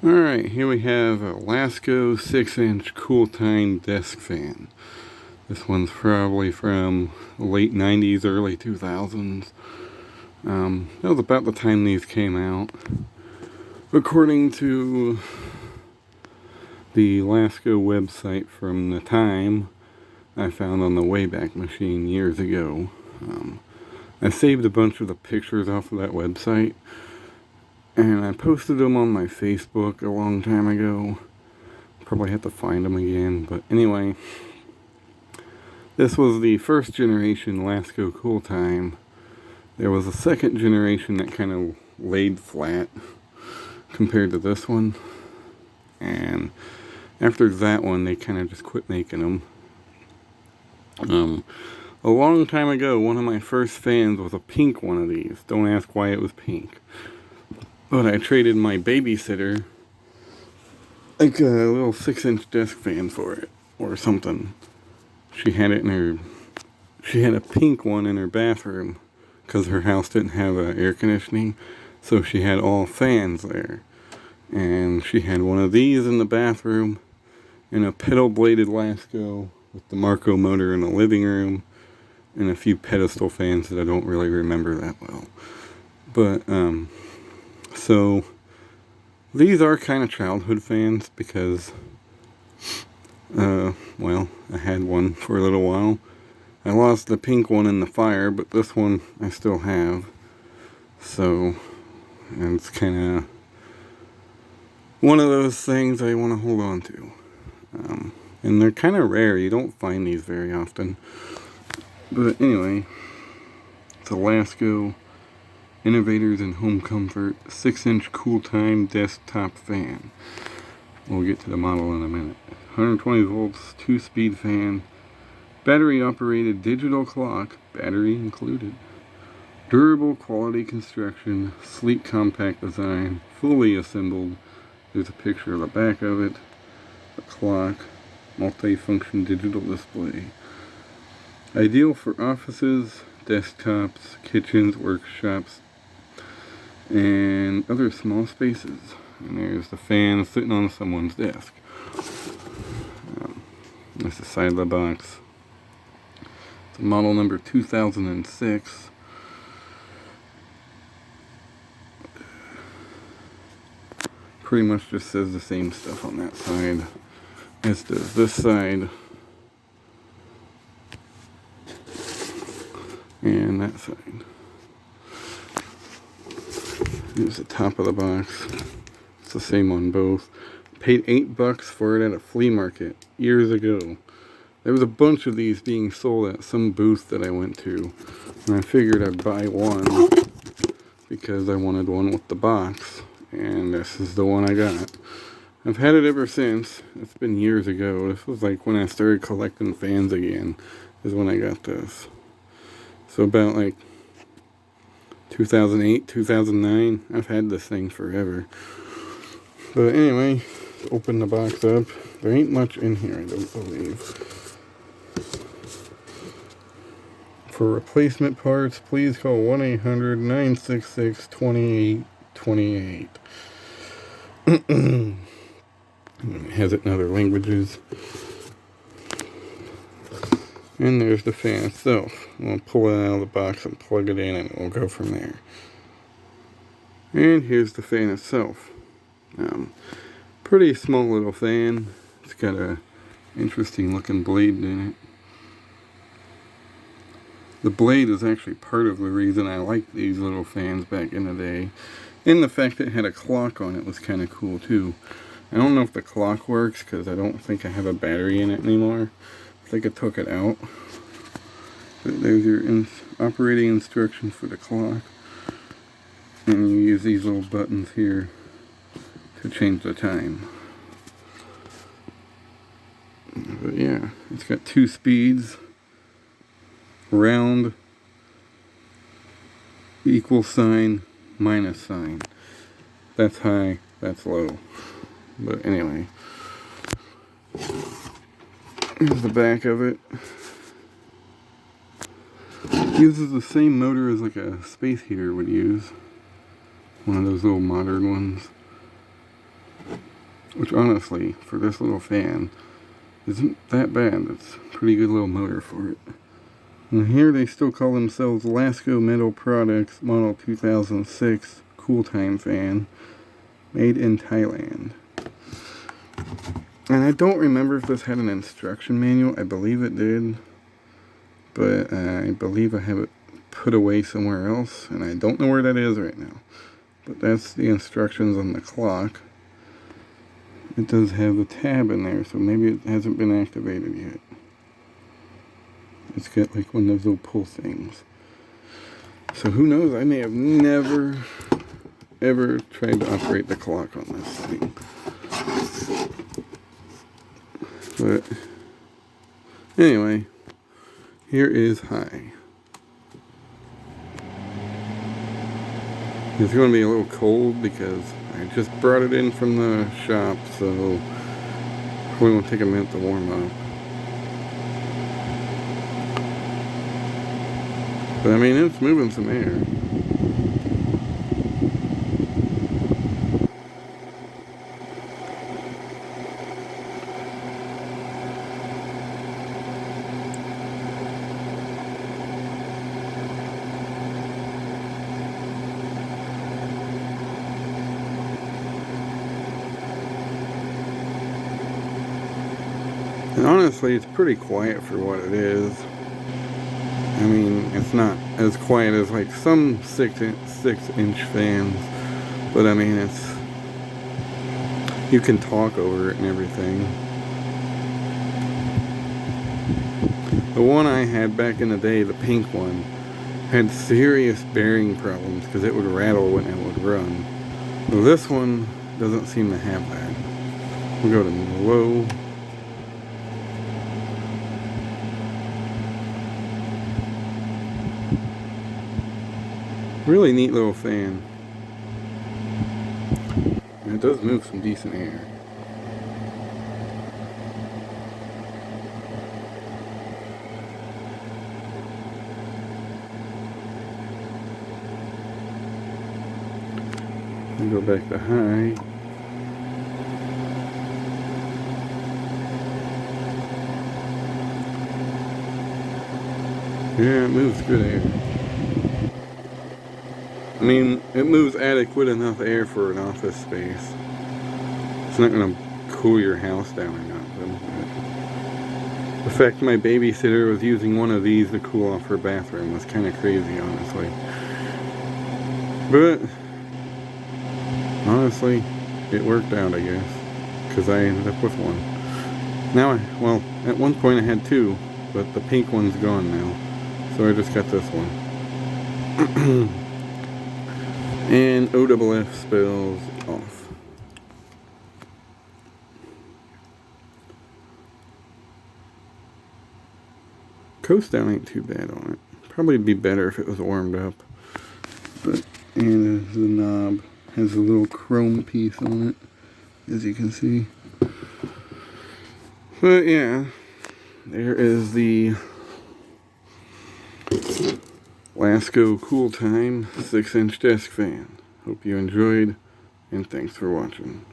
Alright, here we have a Lasko 6-inch Cool Time desk fan. This one's probably from the late 90s, early 2000s. That was about the time these came out. According to the Lasko website from the time, I found on the Wayback Machine years ago. I saved a bunch of the pictures off of that website, and I posted them on my Facebook a long time ago. Probably have to find them again, but anyway. This was the first generation Lasko Cool Time. There was a second generation that kind of laid flat compared to this one. And after that one, they kind of just quit making them. A long time ago, one of my first fans was a pink one of these. Don't ask why it was pink. But I traded my babysitter like a little 6-inch desk fan for it, or something. She had a pink one in her bathroom, because her house didn't have air conditioning, so she had all fans there. And she had one of these in the bathroom, and a pedal-bladed Lasko with the Marco motor in the living room, and a few pedestal fans that I don't really remember that well. But, so, these are kind of childhood fans because, well, I had one for a little while. I lost the pink one in the fire, but this one I still have. So, and it's kind of one of those things I want to hold on to. And they're kind of rare. You don't find these very often. But anyway, it's a Lasko Innovators in Home Comfort 6-inch Cool Time desktop fan. We'll get to the model in a minute. 120 volts, 2-speed fan, battery operated digital clock, battery included. Durable quality construction, sleek compact design, fully assembled. There's a picture of the back of it. The clock, multi-function digital display. Ideal for offices, desktops, kitchens, workshops, and other small spaces. And there's the fan sitting on someone's desk. That's the side of the box. It's model number 2006. Pretty much just says the same stuff on that side as does this side. And that side. Here's the top of the box. It's the same on both. Paid $8 for it at a flea market years ago. There was a bunch of these being sold at some booth that I went to, and I figured I'd buy one because I wanted one with the box, and this is the one I got. I've had it ever since. It's been years ago. This was like when I started collecting fans again, is when I got this. So about like 2008, 2009, I've had this thing forever. But anyway, open the box up. There ain't much in here, I don't believe. For replacement parts, please call 1-800-966-2828. It has it in other languages. And there's the fan itself. We'll pull it out of the box and plug it in, and we'll go from there. And here's the fan itself. Pretty small little fan. It's got a interesting looking blade in it. The blade is actually part of the reason I liked these little fans back in the day. And the fact that it had a clock on it was kind of cool too. I don't know if the clock works because I don't think I have a battery in it anymore. I think I took it out. But there's your operating instructions for the clock. And you use these little buttons here to change the time. But yeah, it's got 2 speeds. Round, equal sign, minus sign. That's high, that's low. But anyway, here's the back of it. It uses the same motor as like a space heater would use. One of those little modern ones. which honestly, for this little fan, isn't that bad. It's a pretty good little motor for it. And here they still call themselves Lasko Metal Products Model 2006 Cool Time fan, made in Thailand. And I don't remember if this had an instruction manual. I believe it did, but I believe I have it put away somewhere else, and I don't know where that is right now. But that's the instructions on the clock. It does have a tab in there, so maybe it hasn't been activated yet. It's got like one of those little pull things. So who knows, I may have never ever tried to operate the clock on this thing. But anyway, here is high. It's going to be a little cold because I just brought it in from the shop, so probably won't take a minute to warm up. But I mean, it's moving some air. And honestly, it's pretty quiet for what it is. I mean, it's not as quiet as like some 6-inch fans, but I mean, you can talk over it and everything. The one I had back in the day, the pink one, had serious bearing problems because it would rattle when it would run. Well, this one doesn't seem to have that. We'll go to low. Really neat little fan. And it does move some decent air. And go back to high. Yeah, it moves good air. I mean, it moves adequate enough air for an office space. It's not going to cool your house down or nothing. But the fact my babysitter was using one of these to cool off her bathroom was kind of crazy, honestly. But honestly, it worked out, I guess, because I ended up with one. Now, well, at one point I had two, but the pink one's gone now, so I just got this one. And OFF spells off. Coast down ain't too bad on it. Probably be better if it was warmed up. But, and the knob has a little chrome piece on it, as you can see. But yeah, there is the Lasko Cool Time 6-inch desk fan. Hope you enjoyed, and thanks for watching.